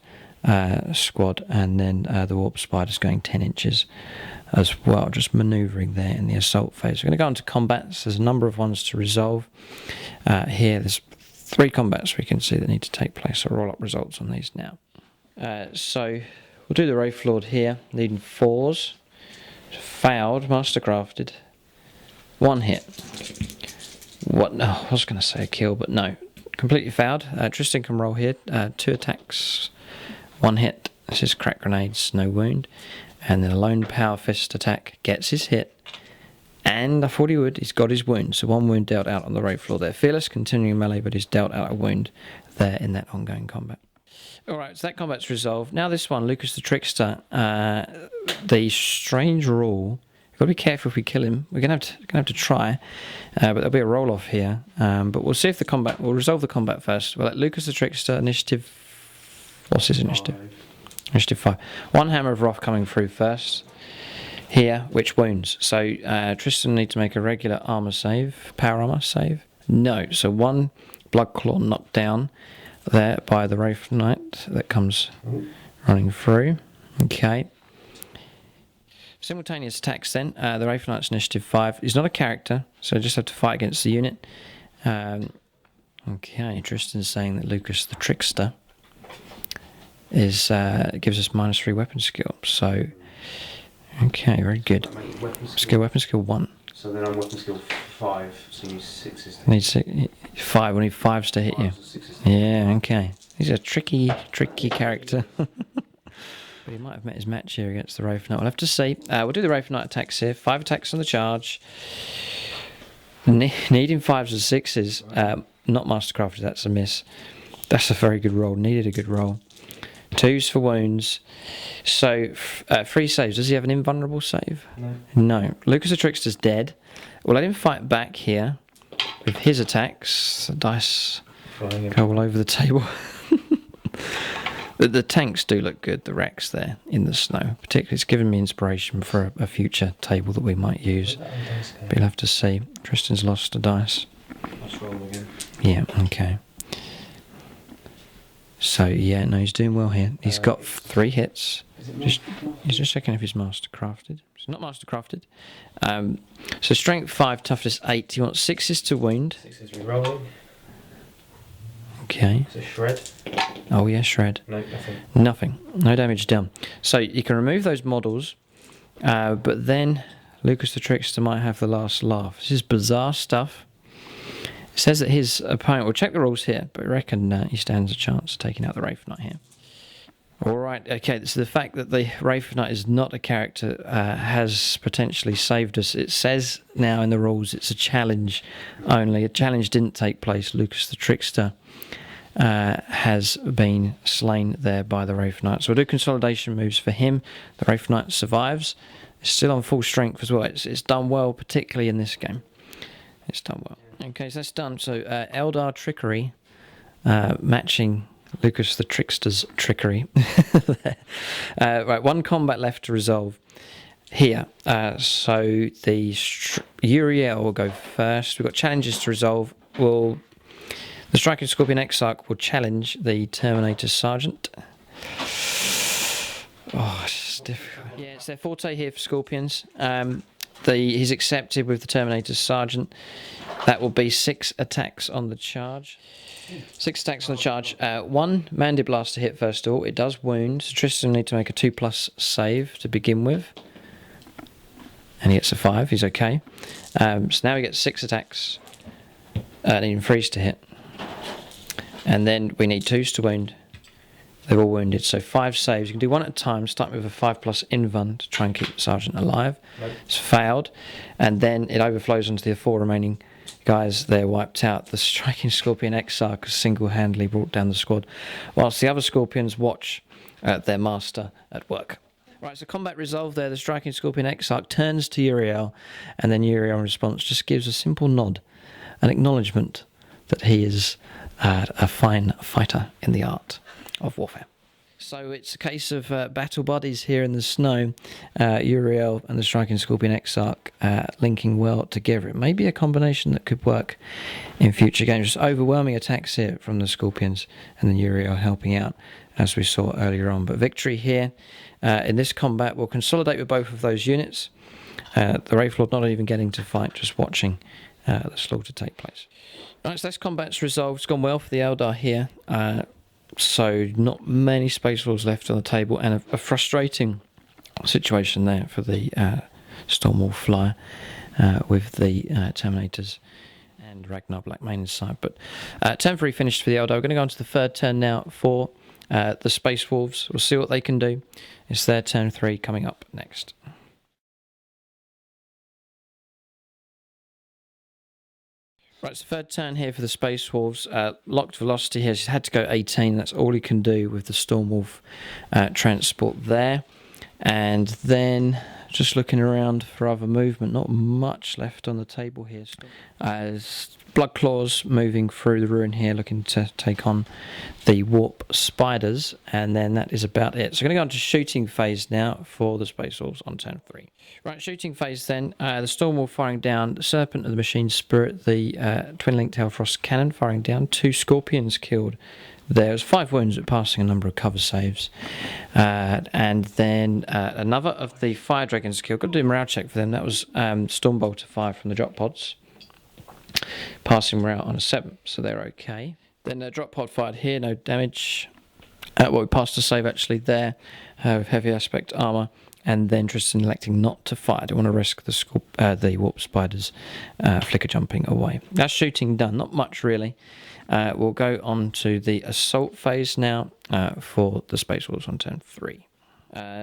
squad, and then the Warp Spiders going 10 inches as well, just manoeuvring there in the assault phase. We're going to go on to combats. There's a number of ones to resolve here. There's 3 combats we can see that need to take place. I'll roll up results on these now. So we'll do the Wraithlord here, needing 4s. Failed, mastercrafted. 1 hit. What? No, I was going to say a kill, but no. Completely failed. Tristan can roll here. 2 attacks, 1 hit. This is crack grenades, no wound. and then a lone power fist attack gets his hit. And I thought he would. He's got his wound. So 1 wound dealt out on the raid floor there. Fearless, continuing melee, but he's dealt out a wound there in that ongoing combat. Alright, so that combat's resolved. Now this one, Lucas the Trickster. The strange rule. We've got to be careful if we kill him. We're going to have to try. But there'll be a roll-off here. But we'll see if the combat... We'll resolve the combat first. We'll let Lucas the Trickster, initiative... What's his initiative? 5. Initiative 5. 1 Hammer of Wrath coming through first. Here, which wounds. So Tristan needs to make a regular armor save. Power armor save. No. So 1 Blood Claw knocked down there by the Wraith Knight that comes running through. Okay. Simultaneous attacks then. The Wraith Knight's initiative 5. He's not a character, so I just have to fight against the unit. Okay, Tristan's saying that Lucas the Trickster is gives us -3 weapon skill. So, okay, very good. Weapon skill 1. So then I'm weapon skill 5, so you need 6s. Need 5. We need 5s to hit you. Yeah, okay. He's a tricky character. But he might have met his match here against the Wraith Knight. We'll have to see. We'll do the Wraith Knight attacks here. 5 attacks on the charge. Needing 5s and 6s. Not Mastercrafted, that's a miss. That's a very good roll. Needed a good roll. 2s for wounds. So, 3 saves. Does he have an invulnerable save? No. Lucas the Trickster's dead. We'll let him fight back here with his attacks. The dice go all over the table. The tanks do look good, the wrecks there in the snow. Particularly, it's given me inspiration for a future table that we might use. But you'll have to see. Tristan's lost a dice. Let's roll again. Yeah, okay. So, yeah, no, he's doing well here. He's got 3 hits. He's just checking if he's Mastercrafted. It's not Mastercrafted. So, Strength 5, Toughness 8. He wants 6s to wound. 6s rerolling. Okay. It's a shred. Oh, yeah, shred. No, nothing. Nothing. No damage done. So, you can remove those models, but then Lucas the Trickster might have the last laugh. This is bizarre stuff. It says that his opponent will check the rules here, but I reckon he stands a chance of taking out the Wraith Knight here. Alright, okay, so the fact that the Wraith Knight is not a character has potentially saved us. It says now in the rules it's a challenge only. A challenge didn't take place. Lucas the Trickster has been slain there by the Wraith Knight. So we'll do consolidation moves for him. The Wraith Knight survives. It's still on full strength as well. It's done well, particularly in this game. It's done well. Okay, so that's done. So Eldar Trickery, matching Lucas the Trickster's trickery. Right, 1 combat left to resolve here. So the Uriel will go first. We've got challenges to resolve. The Striking Scorpion Exarch will challenge the Terminator Sergeant. Oh, it's difficult. Yeah, it's their forte here for Scorpions. He's accepted with the Terminator Sergeant. That will be 6 attacks on the charge. 6 attacks on the charge. 1 Mandiblast to hit first of all. It does wound. So Tristan will need to make a 2+ save to begin with. And he gets a 5. He's okay. So now he gets 6 attacks. Needing 3s to hit. And then we need 2s to wound. They're all wounded. So 5 saves. You can do 1 at a time. Start with a 5+ invuln to try and keep the Sergeant alive. Nope. It's failed. And then it overflows onto the 4 remaining guys. They're wiped out. The Striking Scorpion Exarch has single-handedly brought down the squad, whilst the other Scorpions watch their master at work. Right, so combat resolved there. The Striking Scorpion Exarch turns to Uriel, and then Uriel in response just gives a simple nod, an acknowledgement that he is a fine fighter in the art of warfare. So it's a case of battle buddies here in the snow. Uriel and the Striking Scorpion Exarch linking well together. It may be a combination that could work in future games. Just overwhelming attacks here from the Scorpions, and then Uriel helping out, as we saw earlier on. But victory here in this combat will consolidate with both of those units. The Wraith Lord not even getting to fight, just watching the slaughter take place. Right, so this combat's resolved. It's gone well for the Eldar here. So not many Space Wolves left on the table, and a frustrating situation there for the Stormwolf Flyer with the Terminators and Ragnar Blackmane inside. But turn 3 finished for the Eldar. We're going to go on to the third turn now for the Space Wolves. We'll see what they can do. It's their turn 3 coming up next. Right, it's the third turn here for the Space Wolves. Locked velocity here. He's had to go 18. That's all he can do with the Storm Wolf transport there. And then just looking around for other movement. Not much left on the table here. As Blood Claws moving through the ruin here, looking to take on the Warp Spiders. And then that is about it. So we're going to go on to shooting phase now for the Space Wolves on turn 3. Right, shooting phase then. The Storm Wolf firing down, the Serpent of the Machine Spirit, the Twin-Linked Hellfrost Cannon firing down, 2 Scorpions killed. There was 5 wounds but passing a number of cover saves. And then another of the Fire Dragons killed. Got to do a morale check for them. That was Stormbolter fire from the drop pods. Passing morale on a 7, so they're okay. Then the drop pod fired here, no damage. Well, we passed a save actually there with heavy aspect armour. And then Tristan electing not to fire. I don't want to risk the Warp Spiders flicker jumping away. That's shooting done. Not much really. We'll go on to the assault phase now for the Space Wolves on turn 3.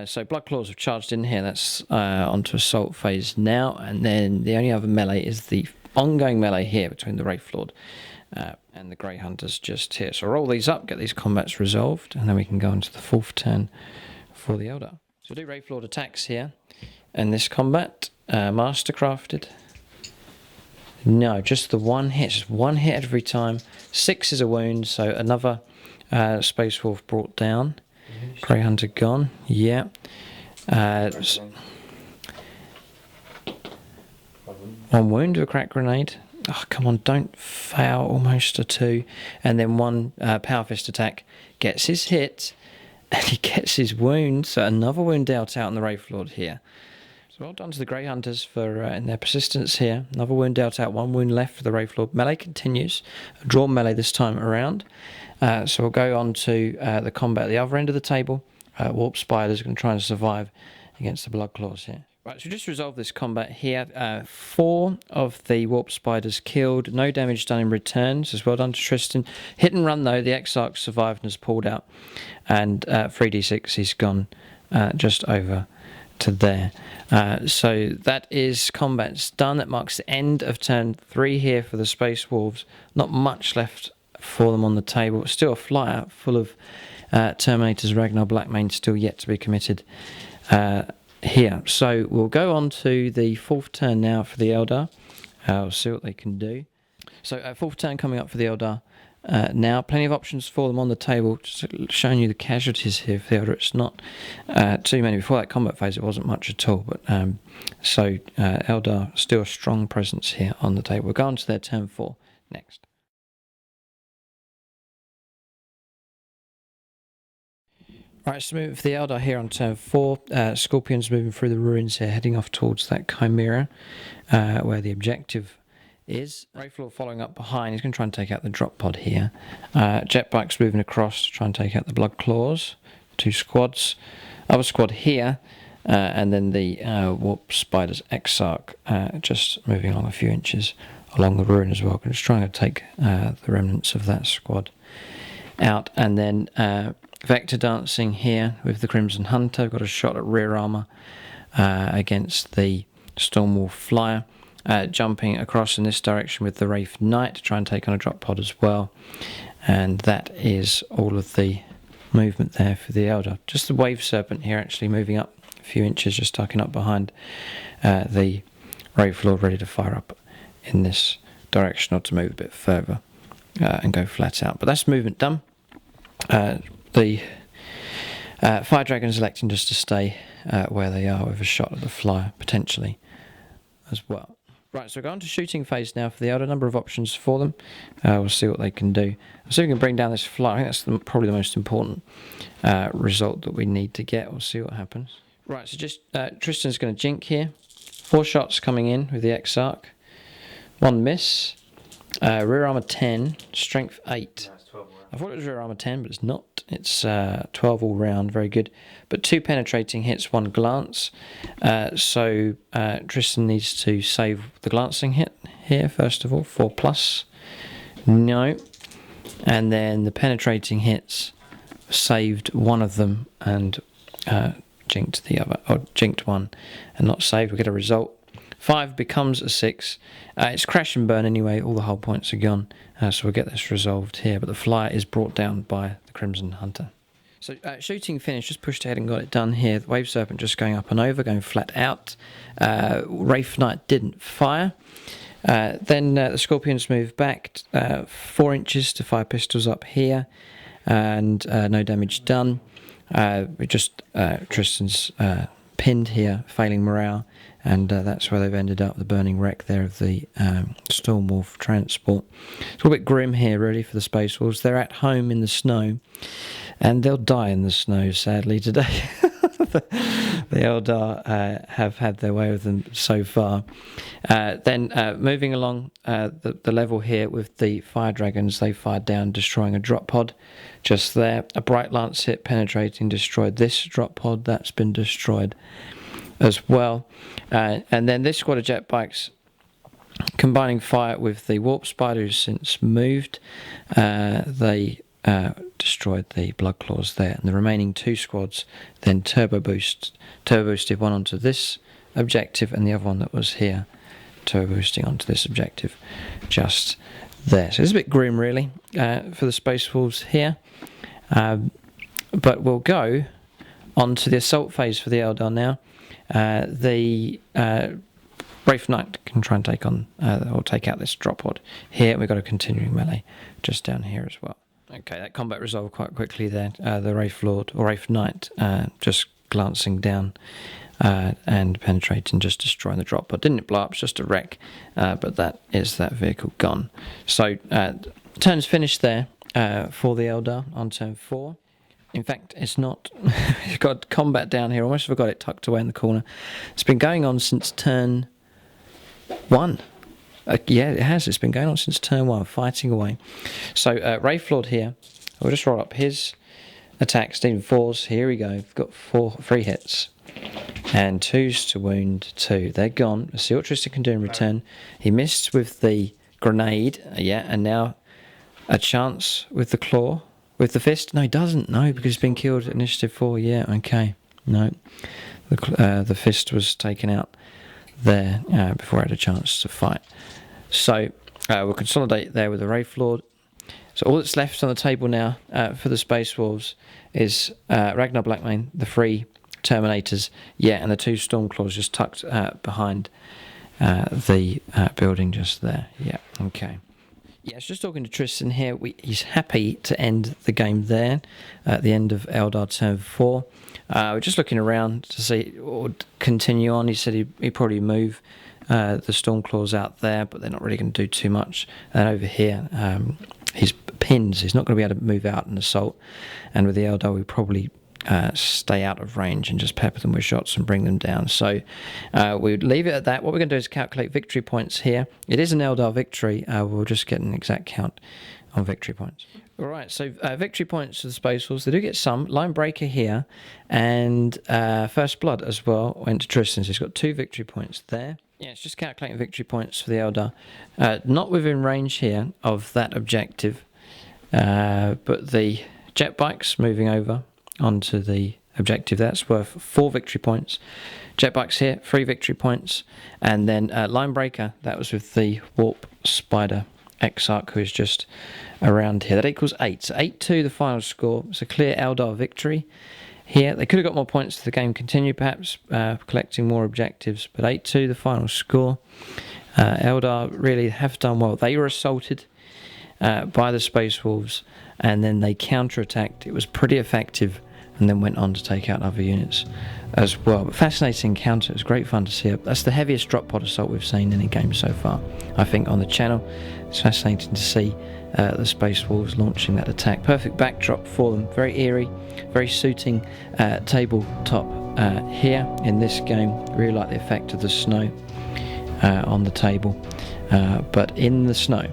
So Blood Claws have charged in here. That's onto assault phase now. And then the only other melee is the ongoing melee here between the Wraith Lord and the Grey Hunters just here. So roll these up, get these combats resolved, and then we can go on to the 4th turn for the Eldar. So we'll do Wraith Lord attacks here. And this combat, mastercrafted. No, just the one hit. Just one hit every time. 6 is a wound, so another Space Wolf brought down. Grey Hunter gone. Yeah. One wound with a crack grenade. Oh, come on, don't fail. Almost a 2. And then one Power Fist attack. Gets his hit. And he gets his wound. So another wound dealt out on the Wraith Lord here. So well done to the Grey Hunters for in their persistence here. Another wound dealt out, 1 wound left for the Wraith Lord. Melee continues. A drawn melee this time around. So we'll go on to the combat at the other end of the table. Warp Spiders are going to try and survive against the Blood Claws here. Right, so just resolve this combat here. 4 of the Warp Spiders killed. No damage done in return. So well done to Tristan. Hit and run though. The Exarch survived and has pulled out. And 3d6, he's gone just over to there. So that is combat's done. That marks the end of turn 3 here for the Space Wolves. Not much left for them on the table. Still a flyer full of Terminators, Ragnar, Blackmane still yet to be committed here. So we'll go on to the 4th turn now for the Eldar. We'll see what they can do. So 4th turn coming up for the Eldar. Now, plenty of options for them on the table. Just showing you the casualties here for the Eldar. It's not too many. Before that combat phase, it wasn't much at all. But so Eldar still a strong presence here on the table. We'll go on to their turn 4 next. Right, so moving for the Eldar here on turn 4. Scorpions moving through the ruins here, heading off towards that Chimera, where the objective is. Wraith Lord following up behind. He's going to try and take out the drop pod here. Jetbikes moving across to try and take out the Blood Claws. 2 squads. Other squad here. And then the Warp Spiders Exarch just moving along a few inches along the ruin as well. Just trying to take the remnants of that squad out. And then Vector dancing here with the Crimson Hunter. Got a shot at rear armour against the Stormwolf Flyer. Jumping across in this direction with the Wraith Knight to try and take on a drop pod as well. And that is all of the movement there for the Eldar. Just the Wave Serpent here actually moving up a few inches, just tucking up behind the Wraith Lord, ready to fire up in this direction or to move a bit further and go flat out. But that's movement done. The Fire Dragons electing just to stay where they are with a shot at the Flyer potentially as well. Right, so we're going to shooting phase now for the Eldar. Number of options for them. We'll see what they can do. See if we can bring down this Flyer. I think that's probably the most important result that we need to get. We'll see what happens. Right, so just Tristan's going to jink here. 4 shots coming in with the Exarch. 1 miss. Rear armor 10, strength 8. I thought it was rear armor 10, but it's not. It's 12 all round, very good. But 2 penetrating hits, 1 glance. So Tristan needs to save the glancing hit here, first of all. 4+. No. And then the penetrating hits saved one of them and jinked the other, or jinked one and not saved. We get a result. 5 becomes a 6. It's crash and burn anyway, all the hull points are gone, so we'll get this resolved here, but the flyer is brought down by the Crimson Hunter. So shooting finish, just pushed ahead and got it done here. The Wave Serpent just going up and over, going flat out. Wraith Knight didn't fire. Then the Scorpions moved back 4 inches to fire pistols up here, and no damage done. We just Tristan's pinned here, failing morale, and that's where they've ended up, the burning wreck there of the Stormwolf transport. It's a little bit grim here really for the Space Wolves. They're at home in the snow, and they'll die in the snow sadly today. The Eldar have had their way with them so far. Then moving along the level here with the Fire Dragons, they fired down, destroying a drop pod just there. A Bright Lance hit, penetrating, destroyed this drop pod. That's been destroyed as well. And then this squad of jet bikes, combining fire with the Warp Spider, who's since moved, they destroyed the Blood Claws there, and the remaining 2 squads then turbo boosted one onto this objective and the other one that was here, turbo boosting onto this objective just there. So it's a bit grim really for the Space Wolves here, but we'll go on to the assault phase for the Eldar now. The Wraith Knight can try and take on or take out this drop pod here. We've got a continuing melee just down here as well. Okay, that combat resolved quite quickly there. The Wraith Lord, or Wraith Knight, just glancing down and penetrating, just destroying the drop pod. Didn't it blow up? It's just a wreck, but that is that vehicle gone. So, turn's finished there for the Eldar on turn 4. In fact, it's not. You've got combat down here. Almost forgot it tucked away in the corner. It's been going on since turn 1. Yeah, it has. It's been going on since turn 1, fighting away. So, Wraith Lord here. We'll just roll up his attacks, dealing 4s. Here we go. We've got 3 hits. And 2s to wound 2. They're gone. Let's see what Tristan can do in return. He missed with the grenade. Yeah, and now a chance with the claw. With the fist? No, he doesn't. No, because he's been killed at initiative 4. Yeah, okay. No. The fist was taken out there before I had a chance to fight. So we'll consolidate there with the Wraith Lord. So all that's left on the table now for the Space Wolves is Ragnar Blackmane, the 3 Terminators, yeah, and the 2 Stormclaws just tucked behind the building just there. Yeah, okay. Yeah, I was just talking to Tristan here. He's happy to end the game there at the end of Eldar turn 4. We're just looking around to see what would continue on. He said he'd probably move the Stormclaws out there, but they're not really going to do too much. And over here, he's pinned. He's not going to be able to move out and assault. And with the Eldar, we probably stay out of range and just pepper them with shots and bring them down. So we'd leave it at that. What we're going to do is calculate victory points here. It is an Eldar victory. We'll just get an exact count on victory points. All right, so victory points for the Space Wolves. They do get some. Line Breaker here, and First Blood as well went to Tristan. So he's got 2 victory points there. Yeah, it's just calculating victory points for the Eldar. Not within range here of that objective, but the jet bikes moving over onto the objective, that's worth 4 victory points. Jet bikes here, 3 victory points. And then Line Breaker, that was with the Warp Spider Exarch, who is just around here. That equals 8. So 8-2 the final score. It's a clear Eldar victory here. They could have got more points to the game continue, perhaps, collecting more objectives, but 8-2 the final score. Eldar really have done well. They were assaulted by the Space Wolves, and then they counter-attacked. It was pretty effective, and then went on to take out other units as well. But fascinating encounter. It was great fun to see it. That's the heaviest drop pod assault we've seen in any game so far, I think, on the channel. It's fascinating to see the Space Wolves launching that attack. Perfect backdrop for them. Very eerie, very suiting tabletop here in this game. Really like the effect of the snow on the table. But in the snow,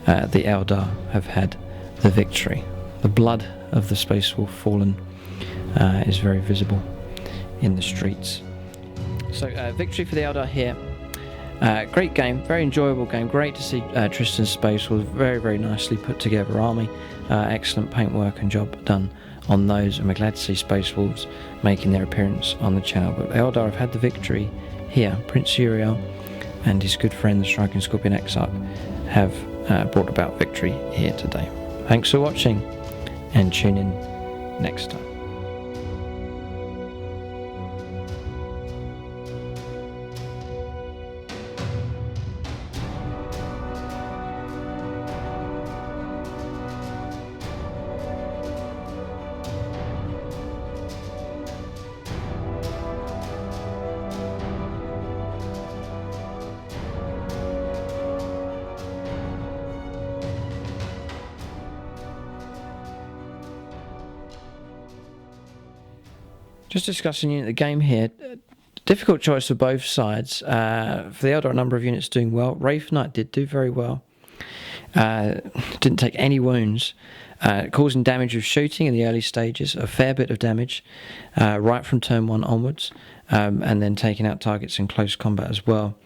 the Eldar have had the victory. The blood of the Space Wolf fallen is very visible in the streets. So victory for the Eldar here. Great game, very enjoyable game. Great to see Tristan's Space was very nicely put together army. Excellent paintwork and job done on those, and we're glad to see Space Wolves making their appearance on the channel. But Eldar have had the victory here. Prince Uriel and his good friend the Striking Scorpion Exarch have brought about victory here today. Thanks for watching, and tune in next time. Just discussing the game here. Difficult choice for both sides. For the Eldar, a number of units doing well. Wraith Knight did do very well. Didn't take any wounds. Causing damage with shooting in the early stages. A fair bit of damage right from turn 1 onwards. And then taking out targets in close combat as well.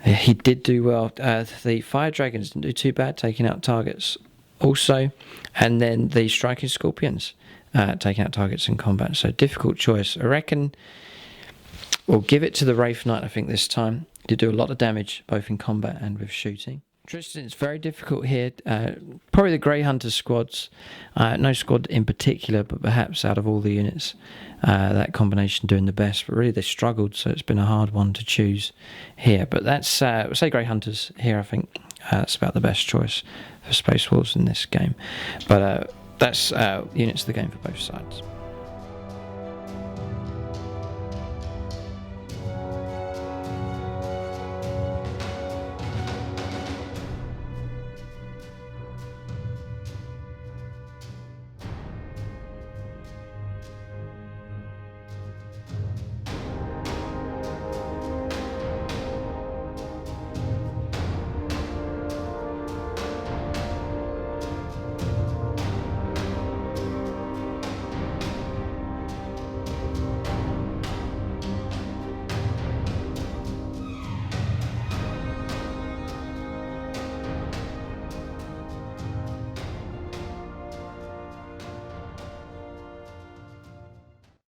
He did do well. The Fire Dragons didn't do too bad, taking out targets also. And then the Striking Scorpions taking out targets in combat. So difficult choice. I reckon we'll give it to the Wraith Knight, I think, this time. He did do a lot of damage, both in combat and with shooting. Tristan, it's very difficult here. Probably the Grey Hunter squads. No squad in particular, but perhaps out of all the units, that combination doing the best. But really they struggled, so it's been a hard one to choose here. But that's, we'll say Grey Hunters here, I think. That's about the best choice for Space Wolves in this game. But that's units of the game for both sides.